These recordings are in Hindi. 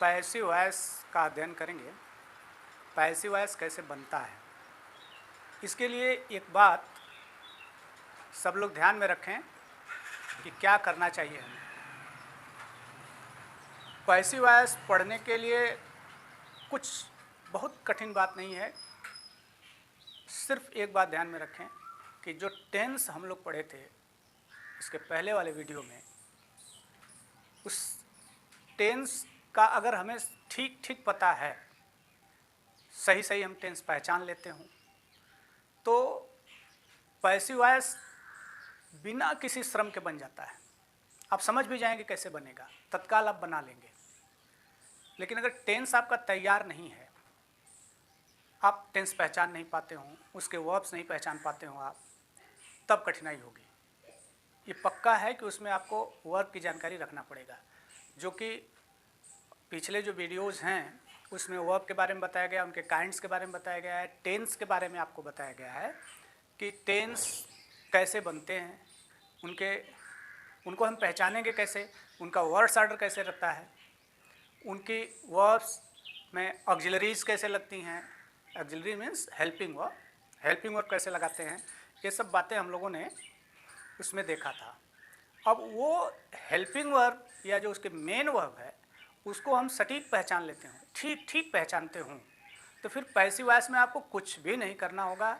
पैसिव वॉइस का अध्ययन करेंगे। पैसिव वॉइस कैसे बनता है, इसके लिए एक बात सब लोग ध्यान में रखें कि क्या करना चाहिए हमें। पैसिव वॉइस पढ़ने के लिए कुछ बहुत कठिन बात नहीं है। सिर्फ एक बात ध्यान में रखें कि जो टेंस हम लोग पढ़े थे इसके पहले वाले वीडियो में, उस टेंस का अगर हमें ठीक ठीक पता है, सही सही हम टेंस पहचान लेते हों, तो पैसिव वॉइस बिना किसी श्रम के बन जाता है। आप समझ भी जाएंगे कैसे बनेगा, तत्काल आप बना लेंगे। लेकिन अगर टेंस आपका तैयार नहीं है, आप टेंस पहचान नहीं पाते हों, उसके वर्ब्स नहीं पहचान पाते हों आप, तब कठिनाई होगी। ये पक्का है कि उसमें आपको वर्ब की जानकारी रखना पड़ेगा, जो कि पिछले जो वीडियोज़ हैं उसमें वर्ब के बारे में बताया गया, उनके काइंड्स के बारे में बताया गया है, टेंस के बारे में आपको बताया गया है कि टेंस कैसे बनते हैं, उनको हम पहचानेंगे कैसे, उनका वर्ड्स ऑर्डर कैसे रहता है, उनकी वर्ब्स में ऑक्सिलरीज कैसे लगती हैं, ऑक्सिलरी मीन्स हेल्पिंग वर्ब कैसे लगाते हैं, ये सब बातें हम लोगों ने उसमें देखा था। अब वो हेल्पिंग वर्ब या जो उसके मेन वर्ब है उसको हम सटीक पहचान लेते हों, ठीक ठीक पहचानते हों, तो फिर पैसिव वॉइस में आपको कुछ भी नहीं करना होगा।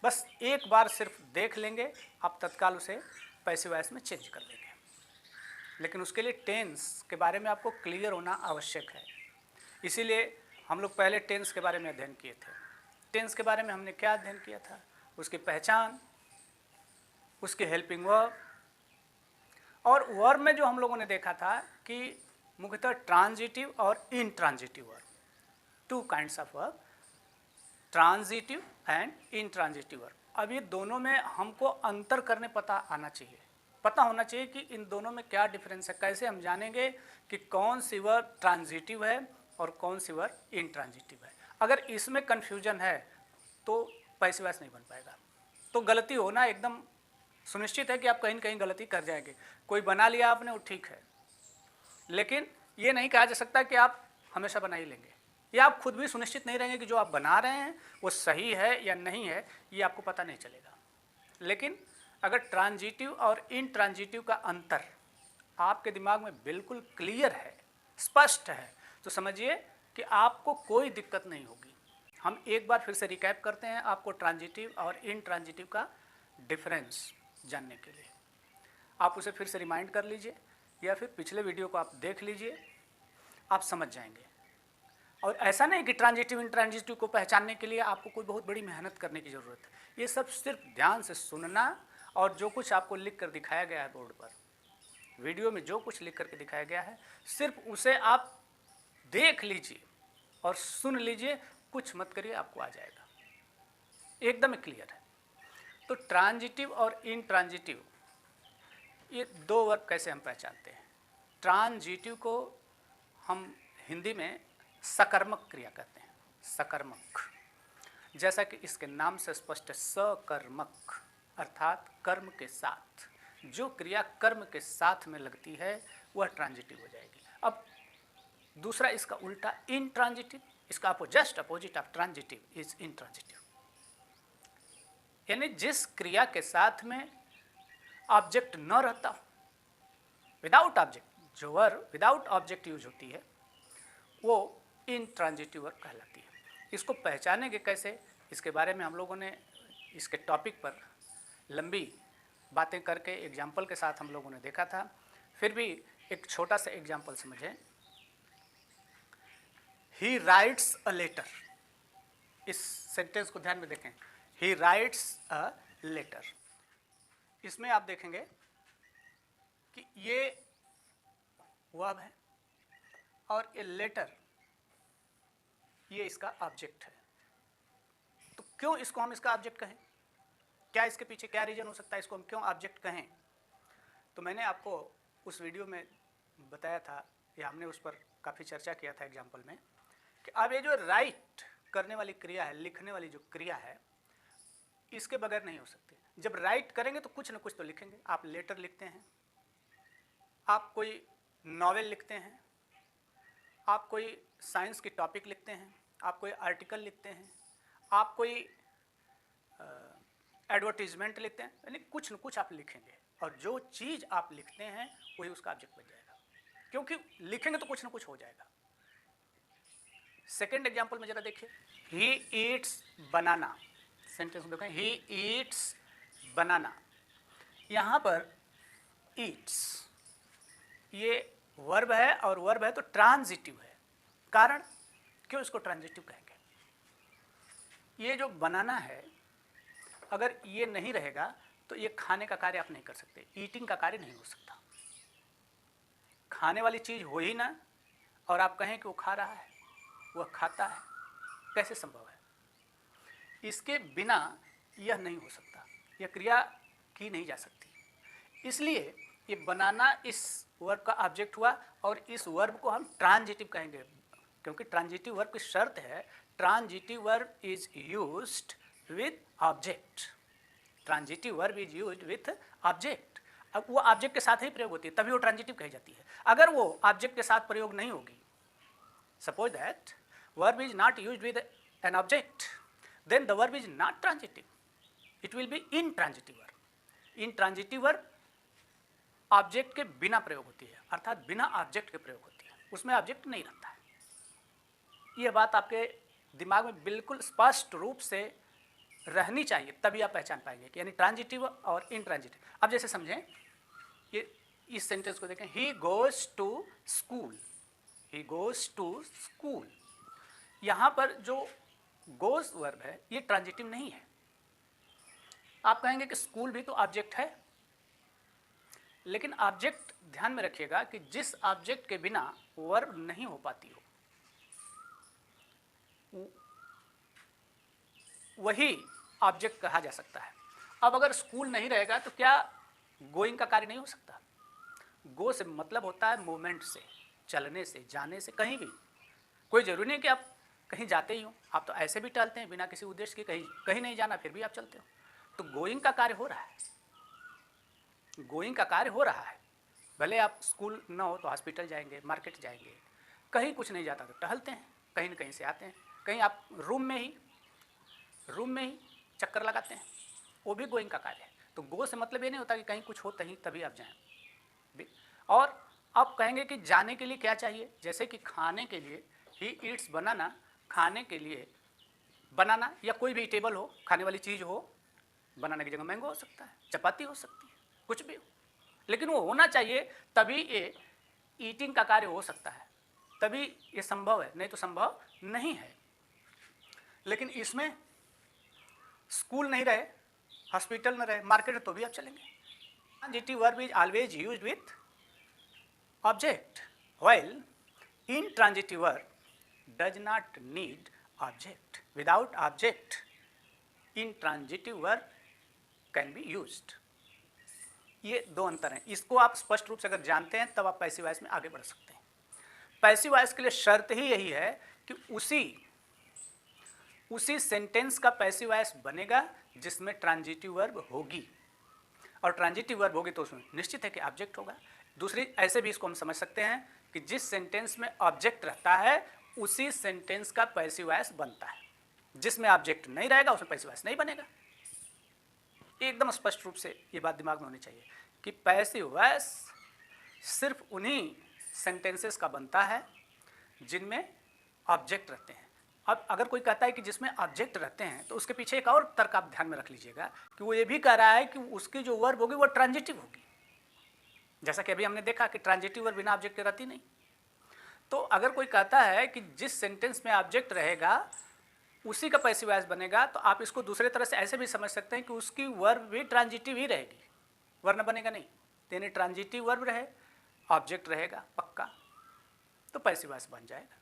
बस एक बार सिर्फ देख लेंगे, आप तत्काल उसे पैसिव वॉइस में चेंज कर लेंगे। लेकिन उसके लिए टेंस के बारे में आपको क्लियर होना आवश्यक है। इसीलिए हम लोग पहले टेंस के बारे में अध्ययन किए थे। टेंस के बारे में हमने क्या अध्ययन किया था, उसकी पहचान, उसके हेल्पिंग वर्ब, और वर्ब में जो हम लोगों ने देखा था कि मुख्यतः ट्रांजिटिव और intransitive verb, two kinds of verb, transitive and intransitive verb. अब ये दोनों में हमको अंतर करने पता होना चाहिए कि इन दोनों में क्या डिफरेंस है। कैसे हम जानेंगे कि कौन सी वर्ब ट्रांजिटिव है और कौन सी वर्ब इनट्रांजिटिव है। अगर इसमें कन्फ्यूजन है तो पैसिव वॉइस नहीं बन पाएगा, तो गलती होना एकदम सुनिश्चित है कि आप कहीं न कहीं गलती कर जाएंगे। कोई बना लिया आपने वो ठीक है, लेकिन ये नहीं कहा जा सकता कि आप हमेशा बना ही लेंगे, या आप खुद भी सुनिश्चित नहीं रहेंगे कि जो आप बना रहे हैं वो सही है या नहीं है, ये आपको पता नहीं चलेगा। लेकिन अगर ट्रांजिटिव और इनट्रांजिटिव का अंतर आपके दिमाग में बिल्कुल क्लियर है, स्पष्ट है, तो समझिए कि आपको कोई दिक्कत नहीं होगी। हम एक बार फिर से रिकैप करते हैं आपको ट्रांजिटिव और इनट्रांजिटिव का डिफरेंस जानने के लिए। आप उसे फिर से रिमाइंड कर लीजिए या फिर पिछले वीडियो को आप देख लीजिए, आप समझ जाएंगे। और ऐसा नहीं कि ट्रांजिटिव इनट्रांजिटिव को पहचानने के लिए आपको कोई बहुत बड़ी मेहनत करने की ज़रूरत है। ये सब सिर्फ ध्यान से सुनना, और जो कुछ आपको लिख कर दिखाया गया है बोर्ड पर, वीडियो में जो कुछ लिख करके दिखाया गया है, सिर्फ उसे आप देख लीजिए और सुन लीजिए, कुछ मत करिए, आपको आ जाएगा, एकदम क्लियर है। तो ट्रांजिटिव और इनट्रांजिटिव, ये दो वर्ब कैसे हम पहचानते हैं। ट्रांजिटिव को हम हिंदी में सकर्मक क्रिया कहते हैं, सकर्मक, जैसा कि इसके नाम से स्पष्ट है, सकर्मक अर्थात कर्म के साथ। जो क्रिया कर्म के साथ में लगती है वह ट्रांजिटिव हो जाएगी। अब दूसरा इसका उल्टा इनट्रांजिटिव, इसका just opposite of transitive is intransitive, यानी जिस क्रिया के साथ में ऑब्जेक्ट न रहता, विदाउट ऑब्जेक्ट, जो वर्ब विदाउट ऑब्जेक्ट यूज होती है वो इनट्रांजिटिव वर्ब कहलाती है। इसको पहचानेंगे कैसे, इसके बारे में हम लोगों ने इसके टॉपिक पर लंबी बातें करके एग्जाम्पल के साथ हम लोगों ने देखा था। फिर भी एक छोटा सा एग्जाम्पल समझें। ही राइट्स अ लेटर, इस सेंटेंस को ध्यान में देखें, ही राइट्स अ लेटर। इसमें आप देखेंगे कि ये वर्ब है और ये लेटर, ये इसका ऑब्जेक्ट है। तो क्यों इसको हम इसका ऑब्जेक्ट कहें, क्या इसके पीछे क्या रीजन हो सकता है, इसको हम क्यों ऑब्जेक्ट कहें। तो मैंने आपको उस वीडियो में बताया था, या हमने उस पर काफ़ी चर्चा किया था एग्जाम्पल में, कि अब ये जो राइट करने वाली क्रिया है, लिखने वाली जो क्रिया है, इसके बगैर नहीं हो सकती। जब राइट करेंगे तो कुछ ना कुछ तो लिखेंगे। आप लेटर लिखते हैं, आप कोई नॉवेल लिखते हैं, आप कोई साइंस की टॉपिक लिखते हैं, आप कोई आर्टिकल लिखते हैं, आप कोई एडवर्टीजमेंट लिखते हैं, यानी कुछ न कुछ आप लिखेंगे और जो चीज़ आप लिखते हैं वही उसका ऑब्जेक्ट बन जाएगा, क्योंकि लिखेंगे तो कुछ न कुछ हो जाएगा। सेकेंड एग्जाम्पल में जरा देखिए, ही ईट्स बनाना, सेंटेंस में देखें, ही ईट्स बनाना। यहाँ पर ईट्स ये वर्ब है और वर्ब है तो ट्रांजिटिव है। कारण क्यों इसको ट्रांजिटिव कहेंगे? ये जो बनाना है, अगर ये नहीं रहेगा तो ये खाने का कार्य आप नहीं कर सकते, ईटिंग का कार्य नहीं हो सकता। खाने वाली चीज़ हो ही ना और आप कहें कि वो खा रहा है, वह खाता है, कैसे संभव है? इसके बिना यह नहीं हो सकता, यह क्रिया की नहीं जा सकती। इसलिए ये बनाना इस वर्ब का ऑब्जेक्ट हुआ और इस वर्ब को हम ट्रांजिटिव कहेंगे, क्योंकि ट्रांजिटिव वर्ब की शर्त है transitive verb is used with object. Transitive verb is used with object. अब वो ऑब्जेक्ट के साथ ही प्रयोग होती है, तभी वो ट्रांजिटिव कही जाती है। अगर वो ऑब्जेक्ट के साथ प्रयोग नहीं होगी, suppose that verb is not used with an object, then the verb is not transitive, it will be intransitive verb. Intransitive verb object के बिना प्रयोग होती है, अर्थात बिना ऑब्जेक्ट के प्रयोग होती है, उसमें ऑब्जेक्ट नहीं रहता है। यह बात आपके दिमाग में बिल्कुल स्पष्ट रूप से रहनी चाहिए, तभी आप पहचान पाएंगे कि यानी ट्रांजिटिव और इनट्रांजिटिव। अब जैसे समझें, ये इस सेंटेंस को देखें, he goes to school, he goes to school. यहाँ पर जो गोज वर्ब है ये ट्रांजिटिव नहीं है। आप कहेंगे कि स्कूल भी तो ऑब्जेक्ट है, लेकिन ऑब्जेक्ट ध्यान में रखिएगा कि जिस ऑब्जेक्ट के बिना वर्ब नहीं हो पाती हो वही ऑब्जेक्ट कहा जा सकता है। अब अगर स्कूल नहीं रहेगा तो क्या गोइंग का कार्य नहीं हो सकता? गो से मतलब होता है मूवमेंट से, चलने से, जाने से, कहीं भी। कोई जरूरी नहीं कि आप कहीं जाते ही हो, आप तो ऐसे भी टहलते हैं बिना किसी उद्देश्य के, कहीं नहीं जाना फिर भी आप चलते हो। तो गोइंग का कार्य हो रहा है, गोइंग का कार्य हो रहा है। भले आप स्कूल न हो तो हॉस्पिटल जाएंगे, मार्केट जाएंगे, कहीं कुछ नहीं जाता तो टहलते हैं, कहीं न कहीं से आते हैं। कहीं आप रूम में ही चक्कर लगाते हैं, वो भी गोइंग का कार्य है। तो गो से मतलब ये नहीं होता कि कहीं कुछ हो तभी आप जाएं। और आप कहेंगे कि जाने के लिए क्या चाहिए, जैसे कि खाने के लिए ही ईट्स बनाना, खाने के लिए बनाना, या कोई भी टेबल हो, खाने वाली चीज़ हो, बनाने की जगह मैंगो हो सकता है, चपाती हो सकती है, कुछ भी हो, लेकिन वो होना चाहिए, तभी ये ईटिंग का कार्य हो सकता है, तभी ये संभव है, नहीं तो संभव नहीं है। लेकिन इसमें स्कूल नहीं रहे, हॉस्पिटल न रहे, मार्केट तो भी आप चलेंगे। Transitive verb is always used with object, while intransitive verb does not need object. Without object, intransitive verb can be used. ये दो अंतर हैं, इसको आप स्पष्ट रूप से अगर जानते हैं तब आप पैसिव वॉइस में आगे बढ़ सकते हैं। पैसिव वॉइस के लिए शर्त ही यही है कि उसी सेंटेंस का पैसिव वॉइस बनेगा जिसमें ट्रांजिटिव वर्ब होगी, और ट्रांजिटिव वर्ब होगी तो उसमें निश्चित है कि ऑब्जेक्ट होगा। दूसरी, ऐसे भी इसको हम समझ सकते हैं कि जिस सेंटेंस में ऑब्जेक्ट रहता है उसी सेंटेंस का पैसिव वॉइस बनता है, जिसमें ऑब्जेक्ट नहीं रहेगा उसमें पैसिव वॉइस नहीं बनेगा। एकदम स्पष्ट रूप से ये बात दिमाग में होनी चाहिए कि पैसिव वॉइस सिर्फ उन्हीं सेंटेंसेस का बनता है जिनमें ऑब्जेक्ट रहते हैं। अब अगर कोई कहता है कि जिसमें ऑब्जेक्ट रहते हैं तो उसके पीछे एक और तर्क आप ध्यान में रख लीजिएगा कि वो ये भी कह रहा है कि उसकी जो वर्ब होगी वो ट्रांजिटिव होगी, जैसा कि अभी हमने देखा कि ट्रांजिटिव वर्ब बिना ऑब्जेक्ट के रहती नहीं। तो अगर कोई कहता है कि जिस सेंटेंस में ऑब्जेक्ट रहेगा उसी का पैसिव वॉइस बनेगा, तो आप इसको दूसरे तरह से ऐसे भी समझ सकते हैं कि उसकी वर्ब भी ट्रांजिटिव ही रहेगी, वरना बनेगा नहीं। यानी ट्रांजिटिव वर्ब रहे, ऑब्जेक्ट रहेगा पक्का, तो पैसिव वॉइस बन जाएगा।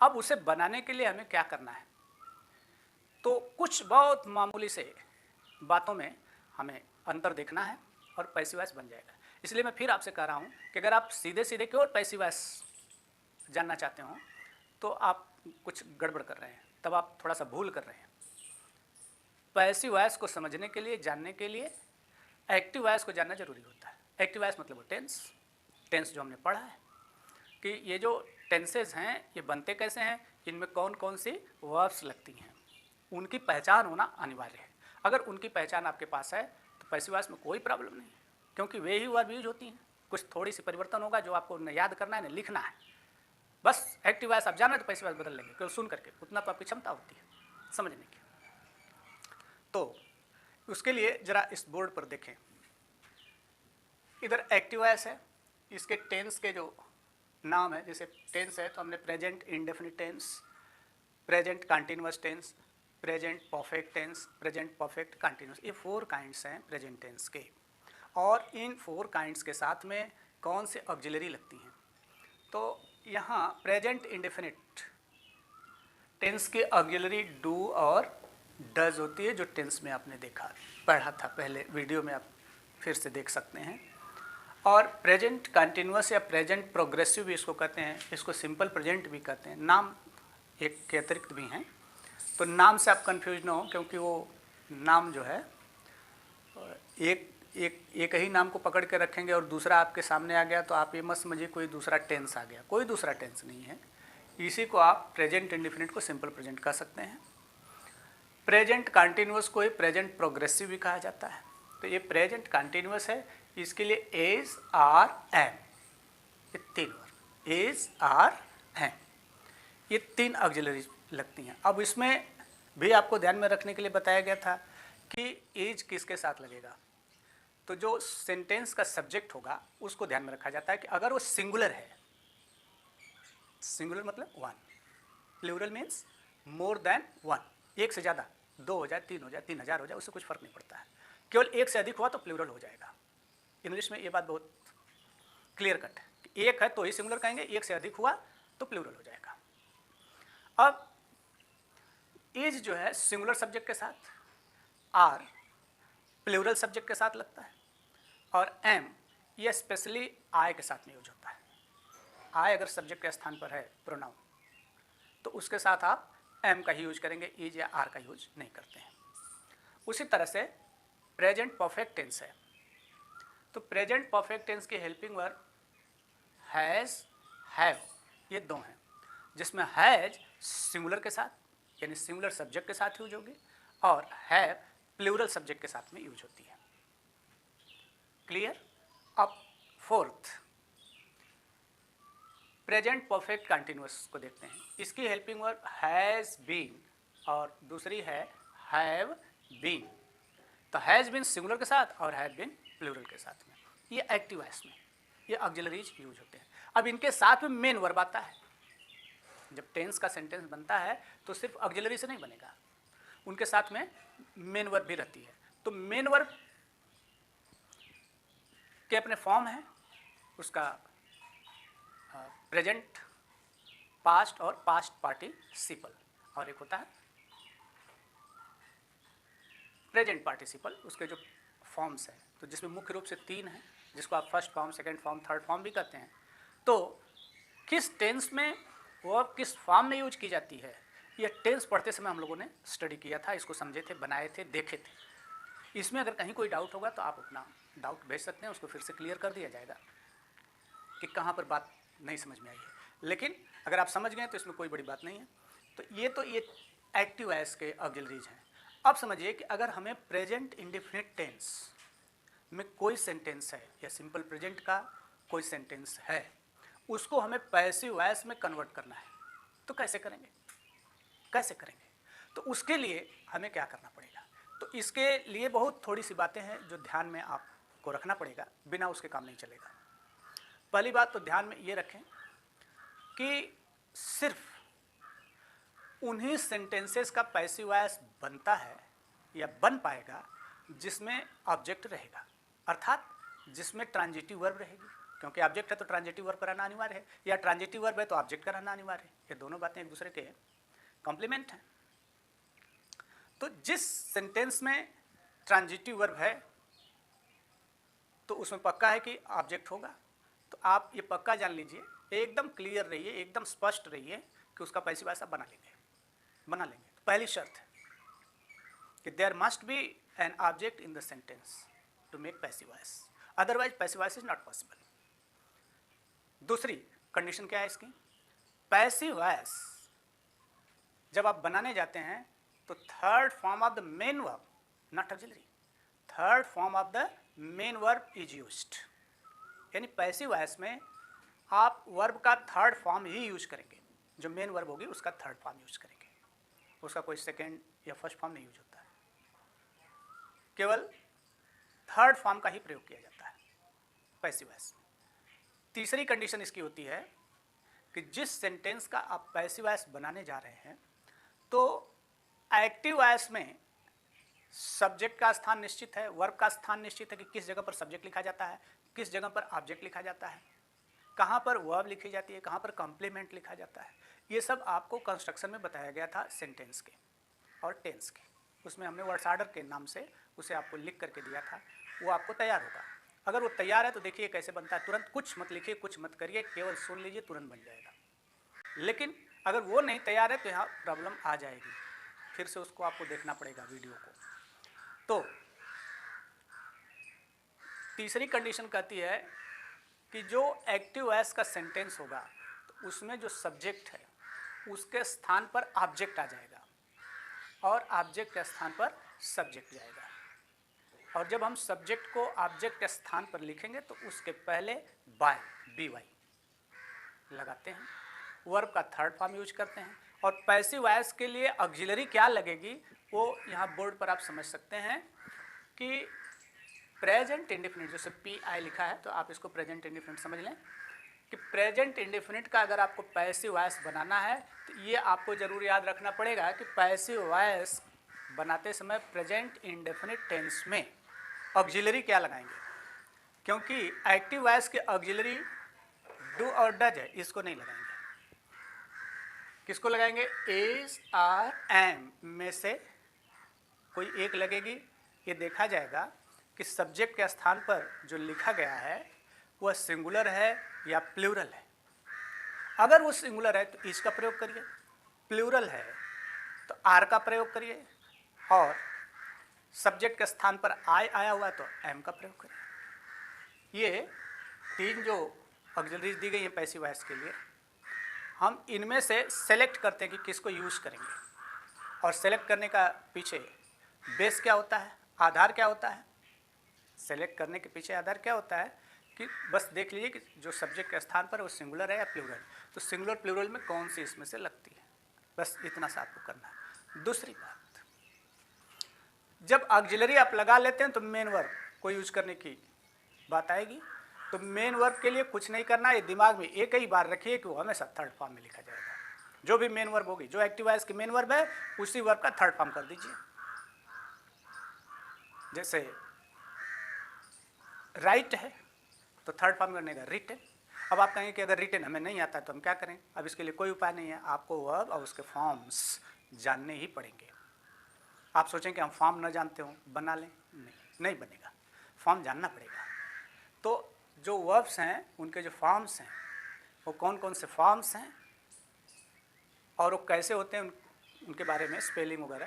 अब उसे बनाने के लिए हमें क्या करना है, तो कुछ बहुत मामूली से बातों में हमें अंतर देखना है और पैसिव वॉइस बन जाएगा। इसलिए मैं फिर आपसे कह रहा हूँ कि अगर आप सीधे सीधे केवल पैसिव वॉइस जानना चाहते हो तो आप कुछ गड़बड़ कर रहे हैं, तब आप थोड़ा सा भूल कर रहे हैं। पैसिव वॉइस को समझने के लिए, जानने के लिए एक्टिव वॉइस को जानना जरूरी होता है। एक्टिव वॉइस मतलब वो टेंस जो हमने पढ़ा है कि ये जो टेंसेज हैं ये बनते कैसे हैं, इनमें कौन कौन सी वर्ब्स लगती हैं, उनकी पहचान होना अनिवार्य है। अगर उनकी पहचान आपके पास है तो पैसिव वॉइस में कोई प्रॉब्लम नहीं है, क्योंकि वे ही वर्ब यूज होती हैं। कुछ थोड़ी सी परिवर्तन होगा जो आपको न याद करना है न लिखना है, बस एक्टिव वॉइस आप जाना तो पैसिव वॉइस बदल लेंगे, केवल सुन करके, उतना तो आपकी क्षमता होती है समझने की। तो उसके लिए जरा इस बोर्ड पर देखें, इधर एक्टिव वॉइस है, इसके टेंस के जो नाम है, जैसे टेंस है तो हमने present indefinite tense, present continuous tense, present perfect tense, present perfect continuous, ये 4 काइंड्स हैं प्रेजेंट टेंस के। और इन 4 काइंड्स के साथ में कौन से ऑक्सिलरी लगती हैं, तो यहाँ प्रेजेंट इंडेफिनिट टेंस की ऑक्सिलरी डू और डज होती है, जो टेंस में आपने देखा पढ़ा था पहले वीडियो में, आप फिर से देख सकते हैं। और प्रेजेंट कंटिन्यूअस या प्रेजेंट प्रोग्रेसिव भी इसको कहते हैं, इसको सिंपल प्रेजेंट भी कहते हैं, नाम एक के अतिरिक्त भी हैं। तो नाम से आप कंफ्यूज ना हो, क्योंकि वो नाम जो है एक ही नाम को पकड़ के रखेंगे और दूसरा आपके सामने आ गया तो आप ये मत समझिए कोई दूसरा टेंस आ गया, कोई दूसरा टेंस नहीं है। इसी को आप प्रेजेंट इंडेफिनिट को सिंपल प्रेजेंट कह सकते हैं। प्रेजेंट कंटिन्यूअस को ही प्रेजेंट प्रोग्रेसिव भी कहा जाता है। तो ये प्रेजेंट कंटिन्यूअस है, इसके लिए एज आर एम, ये 3 वर्ड एज आर एम, ये 3 ऑक्सिलरी लगती हैं। अब इसमें भी आपको ध्यान में रखने के लिए बताया गया था कि एज किसके साथ लगेगा, तो जो सेंटेंस का सब्जेक्ट होगा उसको ध्यान में रखा जाता है कि अगर वो सिंगुलर है, सिंगुलर मतलब 1, प्लूरल मीन्स मोर देन 1, एक से ज़्यादा, 2 हो जाए, 3 हो जाए, 3000 हो जाए, उससे कुछ फर्क नहीं पड़ता है, केवल एक से अधिक हुआ तो प्लूरल हो जाएगा। इंग्लिश में ये बात बहुत क्लियर कट है कि एक है तो ही सिंगुलर कहेंगे, एक से अधिक हुआ तो प्लूरल हो जाएगा। अब इज जो है सिंगुलर सब्जेक्ट के साथ, आर प्लूरल सब्जेक्ट के साथ लगता है, और एम ये स्पेशली आई के साथ में यूज होता है। आई अगर सब्जेक्ट के स्थान पर है प्रोनाउन तो उसके साथ आप एम का ही यूज करेंगे, इज या आर का यूज नहीं करते हैं। उसी तरह से प्रेजेंट परफेक्ट टेंस है, तो प्रेजेंट परफेक्ट टेंस की हेल्पिंग वर्ब हैज़, हैव, ये 2 हैं, जिसमें हैज सिंगुलर के साथ यानी सिंगुलर सब्जेक्ट के साथ यूज होगी, और हैव प्लूरल सब्जेक्ट के साथ में यूज होती है। क्लियर। अब फोर्थ प्रेजेंट परफेक्ट कंटिन्यूअस को देखते हैं, इसकी हेल्पिंग वर्ब हैज़ बीन और दूसरी है हैव बीन। तो हैज़ बीन सिंगुलर के साथ और हैव बीन प्लूरल के साथ में, ये एक्टिव वॉइस में ये ऑक्सिलरीज यूज होते हैं। अब इनके साथ में मेन वर्ब आता है, जब टेंस का सेंटेंस बनता है तो सिर्फ ऑक्सिलरी से नहीं बनेगा, उनके साथ में मेन वर्ब भी रहती है। तो मेन वर्ब के अपने फॉर्म है, उसका प्रेजेंट, पास्ट और पास्ट पार्टिसिपल, और एक होता है प्रेजेंट पार्टिसिपल, उसके जो फॉर्म्स हैं, तो जिसमें मुख्य रूप से 3 हैं, जिसको आप first form, second form, third form भी कहते हैं। तो किस टेंस में वो किस फॉर्म में यूज की जाती है, यह टेंस पढ़ते समय हम लोगों ने स्टडी किया था, इसको समझे थे, बनाए थे, देखे थे। इसमें अगर कहीं कोई डाउट होगा तो आप अपना डाउट भेज सकते हैं, उसको फिर से क्लियर कर दिया जाएगा कि कहाँ पर बात नहीं समझ में आई है। लेकिन अगर आप समझ गए तो इसमें कोई बड़ी बात नहीं है। तो ये एक्टिव वॉइस के ऑक्सिलरीज हैं। अब समझिए कि अगर हमें प्रेजेंट इंडेफिनिट टेंस में कोई सेंटेंस है या सिंपल प्रेजेंट का कोई सेंटेंस है, उसको हमें पैसिव वॉइस में कन्वर्ट करना है, तो कैसे करेंगे, कैसे करेंगे? तो उसके लिए हमें क्या करना पड़ेगा? तो इसके लिए बहुत थोड़ी सी बातें हैं जो ध्यान में आपको रखना पड़ेगा, बिना उसके काम नहीं चलेगा। पहली बात तो ध्यान में ये रखें कि सिर्फ उन्हीं सेंटेंसेस का पैसिव वॉइस बनता है या बन पाएगा जिसमें ऑब्जेक्ट रहेगा, अर्थात जिसमें ट्रांजिटिव वर्ब रहेगी, क्योंकि ऑब्जेक्ट है तो ट्रांजिटिव वर्ब का रहना अनिवार्य है, या ट्रांजिटिव वर्ब है तो ऑब्जेक्ट का रहना अनिवार्य है। ये दोनों बातें एक दूसरे के कॉम्प्लीमेंट हैं। तो जिस सेंटेंस में ट्रांजिटिव वर्ब है तो उसमें पक्का है कि ऑब्जेक्ट होगा। तो आप ये पक्का जान लीजिए, एकदम क्लियर रहिए, एकदम स्पष्ट रहिए कि उसका पैसिव वॉइस आप बना लेंगे। तो पहली शर्त है कि there must be an object in the sentence to make passive voice, otherwise passive voice is not possible. दूसरी कंडीशन क्या है इसकी पैसिव वॉइस जब आप बनाने जाते हैं तो third form of the main verb, not auxiliary, third form of the main verb is used. यानी पैसिव वॉइस में आप वर्ब का थर्ड फॉर्म ही यूज करेंगे, जो मेन वर्ब होगी उसका थर्ड फॉर्म यूज करेंगे, उसका कोई सेकेंड या फर्स्ट फॉर्म नहीं यूज होता है, केवल थर्ड फॉर्म का ही प्रयोग किया जाता है पैसिव वॉइस। तीसरी कंडीशन इसकी होती है कि जिस सेंटेंस का आप पैसिव वॉइस बनाने जा रहे हैं तो एक्टिव वॉइस में सब्जेक्ट का स्थान निश्चित है, वर्ब का स्थान निश्चित है कि किस जगह पर सब्जेक्ट लिखा जाता है, किस जगह पर ऑब्जेक्ट लिखा जाता है, कहाँ पर वर्ब लिखी जाती है, कहाँ पर कॉम्प्लीमेंट लिखा जाता है। ये सब आपको कंस्ट्रक्शन में बताया गया था सेंटेंस के और टेंस के, उसमें हमने वर्ड्स ऑर्डर के नाम से उसे आपको लिख करके दिया था, वो आपको तैयार होगा। अगर वो तैयार है तो देखिए कैसे बनता है, तुरंत कुछ मत लिखिए, कुछ मत करिए, केवल सुन लीजिए, तुरंत बन जाएगा। लेकिन अगर वो नहीं तैयार है तो यहाँ प्रॉब्लम आ जाएगी, फिर से उसको आपको देखना पड़ेगा वीडियो को। तो तीसरी कंडीशन कहती है कि जो एक्टिव वॉइस का सेंटेंस होगा तो उसमें जो सब्जेक्ट है उसके स्थान पर ऑब्जेक्ट आ जाएगा और ऑब्जेक्ट के स्थान पर सब्जेक्ट जाएगा। और जब हम सब्जेक्ट को ऑब्जेक्ट के स्थान पर लिखेंगे तो उसके पहले बाय, BY लगाते हैं, वर्ब का थर्ड फॉर्म यूज करते हैं। और पैसिव वॉइस के लिए ऑक्सिलरी क्या लगेगी वो यहाँ बोर्ड पर आप समझ सकते हैं कि प्रेजेंट इंडेफिनिट, जैसे PI लिखा है तो आप इसको प्रेजेंट इंडेफिनिट समझ लें कि प्रेजेंट इंडेफिनिट का अगर आपको पैसिव वॉइस बनाना है तो ये आपको जरूर याद रखना पड़ेगा कि पैसिव वॉइस बनाते समय प्रेजेंट इंडेफिनिट टेंस में ऑक्सिलरी क्या लगाएंगे, क्योंकि एक्टिव वॉइस के ऑक्सिलरी डू और डज है, इसको नहीं लगाएंगे। किसको लगाएंगे? इज, आर, एम में से कोई एक लगेगी। ये देखा जाएगा कि सब्जेक्ट के स्थान पर जो लिखा गया है वह सिंगुलर है या प्लूरल है। अगर वो सिंगुलर है तो इज का प्रयोग करिए, प्लूरल है तो आर का प्रयोग करिए, और सब्जेक्ट के स्थान पर आई आया हुआ है तो एम का प्रयोग करिए। ये तीन जो ऑक्सिलरीज दी गई हैं पैसिव वॉइस के लिए, हम इनमें से सेलेक्ट करते हैं कि किसको यूज़ करेंगे। और सेलेक्ट करने का पीछे बेस क्या होता है, आधार क्या होता है, सेलेक्ट करने के पीछे आधार क्या होता है कि बस देख लीजिए कि जो सब्जेक्ट के स्थान पर है वो सिंगुलर है या प्लूरल, तो सिंगुलर प्लूरल में कौन सी इसमें से लगती है, बस इतना सा आपको करना है। दूसरी बात, जब ऑक्सिलरी आप लगा लेते हैं तो मेन वर्ब को यूज करने की बात आएगी। तो मेन वर्ब के लिए कुछ नहीं करना है, दिमाग में एक ही बार रखिए कि वो हमेशा थर्ड फॉर्म में लिखा जाएगा। जो भी मेन वर्ब होगी, जो एक्टिव वॉइस की मेन वर्ब है उसी वर्ब का थर्ड फॉर्म कर दीजिए। जैसे राइट है तो थर्ड फॉर्म करने का रिटन। अब आप कहेंगे कि अगर रिटन हमें नहीं आता है तो हम क्या करें? अब इसके लिए कोई उपाय नहीं है, आपको वर्ब और उसके फॉर्म्स जानने ही पड़ेंगे। आप सोचें कि हम फॉर्म न जानते हो बना लें, नहीं बनेगा, फॉर्म जानना पड़ेगा। तो जो वर्ब्स हैं उनके जो फॉर्म्स हैं वो कौन कौन से फॉर्म्स हैं और वो कैसे होते हैं, उनके बारे में स्पेलिंग वगैरह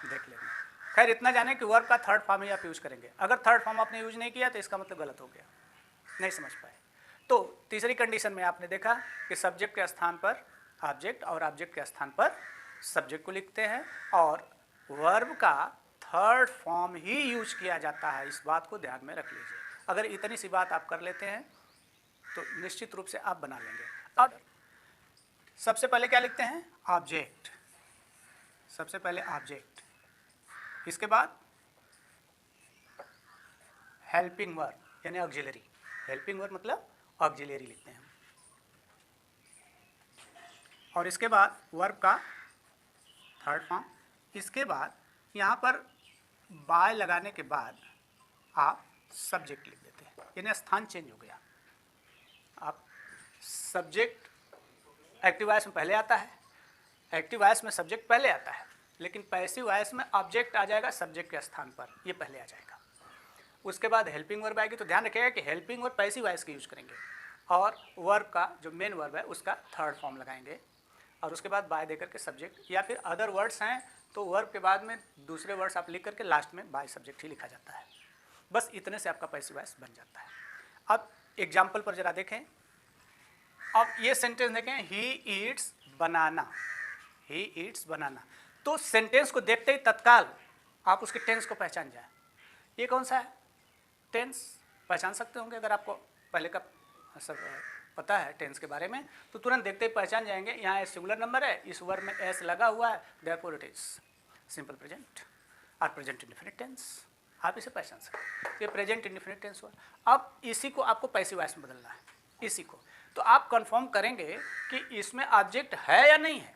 देख लेंगे। खैर इतना जाने कि वर्ब का थर्ड फॉर्म ही आप यूज़ करेंगे। अगर थर्ड फॉर्म आपने यूज नहीं किया तो इसका मतलब गलत हो गया, नहीं समझ पाए। तो तीसरी कंडीशन में आपने देखा कि सब्जेक्ट के स्थान पर ऑब्जेक्ट और ऑब्जेक्ट के स्थान पर सब्जेक्ट को लिखते हैं और वर्ब का थर्ड फॉर्म ही यूज किया जाता है। इस बात को ध्यान में रख लीजिए। अगर इतनी सी बात आप कर लेते हैं तो निश्चित रूप से आप बना लेंगे। और सबसे पहले क्या लिखते हैं? ऑब्जेक्ट। सबसे पहले ऑब्जेक्ट, इसके बाद हेल्पिंग वर्ब यानी ऑक्सिलरी। हेल्पिंग वर्ब मतलब ऑक्सिलरी लिखते हैं। और इसके बाद वर्ब का थर्ड फॉर्म। इसके बाद यहाँ पर बाय लगाने के बाद आप सब्जेक्ट लिख देते हैं, यानी स्थान चेंज हो गया। आप सब्जेक्ट एक्टिव वॉइस में पहले आता है, एक्टिव वॉइस में सब्जेक्ट पहले आता है, लेकिन पैसिव वॉइस में ऑब्जेक्ट आ जाएगा सब्जेक्ट के स्थान पर, ये पहले आ जाएगा। उसके बाद हेल्पिंग वर्ब आएगी, तो ध्यान रखिएगा कि हेल्पिंग वर्ब पैसिव वॉइस की यूज करेंगे और वर्ब का जो मेन वर्ब है उसका थर्ड फॉर्म लगाएंगे। और उसके बाद बाय देकर के सब्जेक्ट, या फिर अदर वर्ड्स हैं तो वर्ब के बाद में दूसरे वर्ड्स आप लिख करके लास्ट में बाय सब्जेक्ट ही लिखा जाता है। बस इतने से आपका पैसिव वॉइस बन जाता है। अब एग्जाम्पल पर जरा देखें। अब ये सेंटेंस देखें, he eats banana, he eats बनाना। तो सेंटेंस को देखते ही तत्काल आप उसके टेंस को पहचान जाए। ये कौन सा है टेंस, पहचान सकते होंगे अगर आपको पहले का सब पता है टेंस के बारे में, तो तुरंत देखते ही पहचान जाएंगे। यहाँ एक सिंगुलर नंबर है, इस वर्ब में एस लगा हुआ है, therefore it is simple present और प्रेजेंट इंडेफिनिट टेंस। आप इसे पहचान सकते हैं, ये प्रेजेंट इंडेफिनिट टेंस हुआ। अब इसी को आपको पैसिव वॉइस में बदलना है, इसी को। तो आप कंफर्म करेंगे कि इसमें ऑब्जेक्ट है या नहीं है।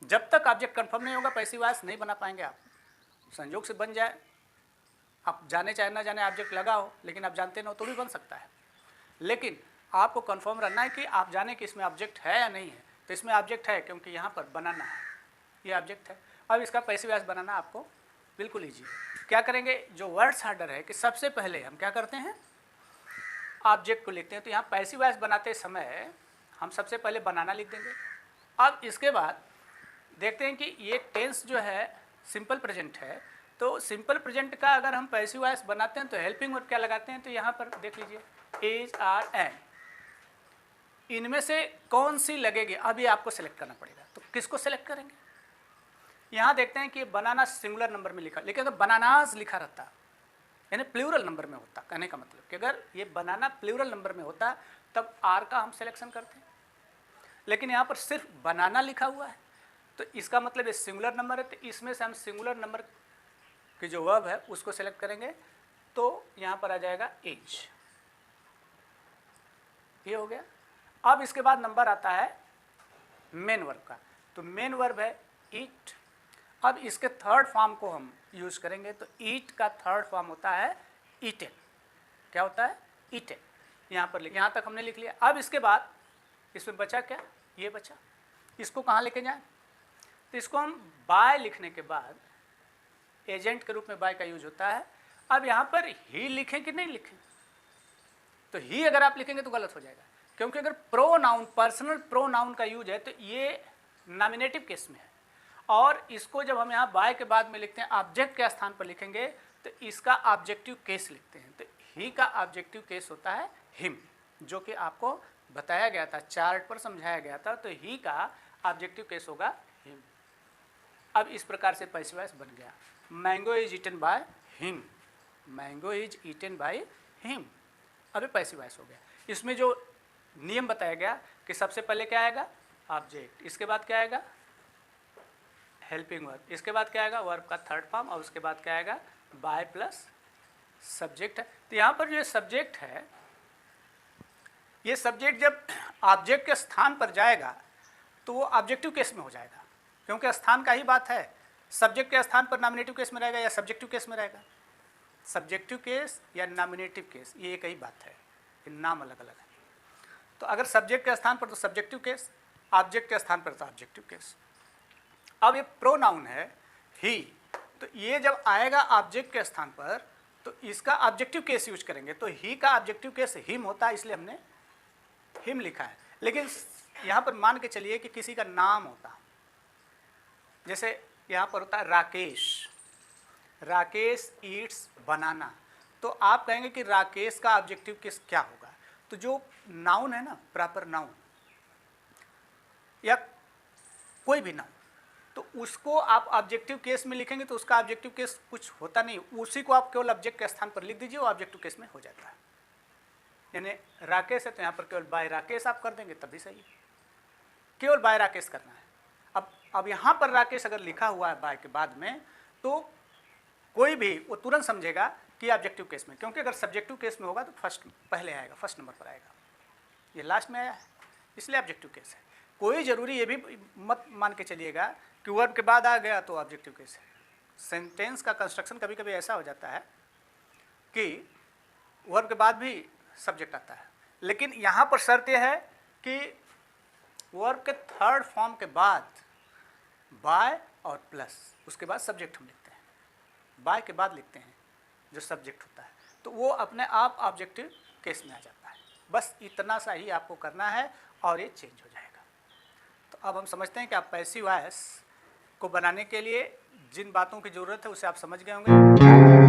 जब तक ऑब्जेक्ट कंफर्म नहीं होगा पैसिव वॉइस नहीं बना पाएंगे आप। संयोग से बन जाए, आप जाने चाहे ना जाने ऑब्जेक्ट लगा हो, लेकिन आप जानते ना हो तो भी बन सकता है। लेकिन आपको कंफर्म रहना है कि आप जाने कि इसमें ऑब्जेक्ट है या नहीं है। तो इसमें ऑब्जेक्ट है क्योंकि यहाँ पर बनाना है, ये ऑब्जेक्ट है। अब इसका पैसिव वॉइस बनाना आपको बिल्कुल ईजी है। क्या करेंगे, जो वर्ड्स ऑर्डर है कि सबसे पहले हम क्या करते हैं, ऑब्जेक्ट को लिखते हैं। तो यहाँ पैसिव वॉइस बनाते समय हम सबसे पहले बनाना लिख देंगे। अब इसके बाद देखते हैं कि ये टेंस जो है सिंपल प्रेजेंट है, तो सिंपल प्रेजेंट का अगर हम पैसिव वॉइस बनाते हैं तो हेल्पिंग वर्ब क्या लगाते हैं। तो यहाँ पर देख लीजिए इज, आर, एंड, इनमें से कौन सी लगेगी अब ये आपको सेलेक्ट करना पड़ेगा। तो किसको सेलेक्ट करेंगे, यहाँ देखते हैं कि बनाना सिंगुलर नंबर में लिखा, लेकिन अगर बनानाज लिखा रहता यानी प्लूरल नंबर में होता, कहने का मतलब कि अगर ये बनाना प्लूरल नंबर में होता तब आर का हम सिलेक्शन करते हैं। लेकिन यहाँ पर सिर्फ बनाना लिखा हुआ है, तो इसका मतलब ये सिंगुलर नंबर है। तो इसमें से हम सिंगुलर नंबर की जो वर्ब है उसको सेलेक्ट करेंगे। तो यहाँ पर आ जाएगा एज, ये हो गया। अब इसके बाद नंबर आता है मेन वर्ब का। तो मेन वर्ब है ईट। अब इसके थर्ड फॉर्म को हम यूज करेंगे। तो ईट का थर्ड फॉर्म होता है ईटेन। क्या होता है, ईटेन। यहाँ पर यहाँ तक हमने लिख लिया। अब इसके बाद इसमें बचा क्या, ये बचा। इसको कहाँ लेके जाएं, तो इसको हम बाय लिखने के बाद एजेंट के रूप में बाय का यूज होता है। अब यहाँ पर ही लिखें कि नहीं लिखें, तो ही अगर आप लिखेंगे तो गलत हो जाएगा, क्योंकि अगर प्रोनाउन, पर्सनल प्रोनाउन का यूज है तो ये नॉमिनेटिव केस में है। और इसको जब हम यहाँ बाय के बाद में लिखते हैं, ऑब्जेक्ट के स्थान पर लिखेंगे तो इसका ऑब्जेक्टिव केस लिखते हैं। तो ही का ऑब्जेक्टिव केस होता है हिम, जो कि आपको बताया गया था, चार्ट पर समझाया गया था। तो ही का ऑब्जेक्टिव केस होगा हिम। अब इस प्रकार से पैसिव वॉइस बन गया, mango is eaten by him, mango is eaten by him. अब पैसिव वॉइस हो गया। इसमें जो नियम बताया गया कि सबसे पहले क्या आएगा, ऑब्जेक्ट, इसके बाद क्या आएगा, हेल्पिंग वर्ब, इसके बाद क्या आएगा, वर्ब का थर्ड फॉर्म, और उसके बाद क्या आएगा, बाय प्लस सब्जेक्ट है। तो यहाँ पर जो ये सब्जेक्ट है, ये सब्जेक्ट जब ऑब्जेक्ट के स्थान पर जाएगा तो वो ऑब्जेक्टिव केस में हो जाएगा, क्योंकि स्थान का ही बात है। सब्जेक्ट के स्थान पर नॉमिनेटिव केस में रहेगा या सब्जेक्टिव केस में रहेगा, सब्जेक्टिव केस या नॉमिनेटिव केस, ये एक ही बात है, नाम अलग अलग है। तो अगर सब्जेक्ट के स्थान पर तो सब्जेक्टिव केस, ऑब्जेक्ट के स्थान पर तो ऑब्जेक्टिव केस। अब ये प्रोनाउन है ही, तो ये जब आएगा ऑब्जेक्ट के स्थान पर तो इसका ऑब्जेक्टिव केस यूज करेंगे। तो ही का ऑब्जेक्टिव केस हिम होता है, इसलिए हमने हिम लिखा है। लेकिन यहाँ पर मान के चलिए कि किसी का नाम होता, जैसे यहाँ पर होता है राकेश, राकेश ईट्स बनाना, तो आप कहेंगे कि राकेश का ऑब्जेक्टिव केस क्या होगा। तो जो नाउन है ना, प्रॉपर नाउन या कोई भी नाउन, तो उसको आप ऑब्जेक्टिव केस में लिखेंगे तो उसका ऑब्जेक्टिव केस कुछ होता नहीं, उसी को आप केवल ऑब्जेक्ट के स्थान पर लिख दीजिए, वो ऑब्जेक्टिव केस में हो जाता है। यानी राकेश है तो यहाँ पर केवल बाय राकेश आप कर देंगे तब भी सही है, केवल बाय राकेश करना है। अब यहाँ पर राकेश अगर लिखा हुआ है बाय के बाद में, तो कोई भी वो तुरंत समझेगा कि ऑब्जेक्टिव केस में, क्योंकि अगर सब्जेक्टिव केस में होगा तो फर्स्ट पहले आएगा, फर्स्ट नंबर पर आएगा, ये लास्ट में आया है, इसलिए ऑब्जेक्टिव केस है। कोई ज़रूरी ये भी मत मान के चलिएगा कि वर्ब के बाद आ गया तो ऑब्जेक्टिव केस है। सेंटेंस का कंस्ट्रक्शन कभी कभी ऐसा हो जाता है कि वर्ब के बाद भी सब्जेक्ट आता है, लेकिन यहाँ पर शर्त यह है कि वर्ब के थर्ड फॉर्म के बाद बाय और प्लस, उसके बाद सब्जेक्ट हम लिखते हैं, बाय के बाद लिखते हैं जो सब्जेक्ट होता है, तो वो अपने आप ऑब्जेक्टिव केस में आ जाता है। बस इतना सा ही आपको करना है और ये चेंज हो जाएगा। तो अब हम समझते हैं कि आप पैसिव वॉइस को बनाने के लिए जिन बातों की ज़रूरत है उसे आप समझ गए होंगे।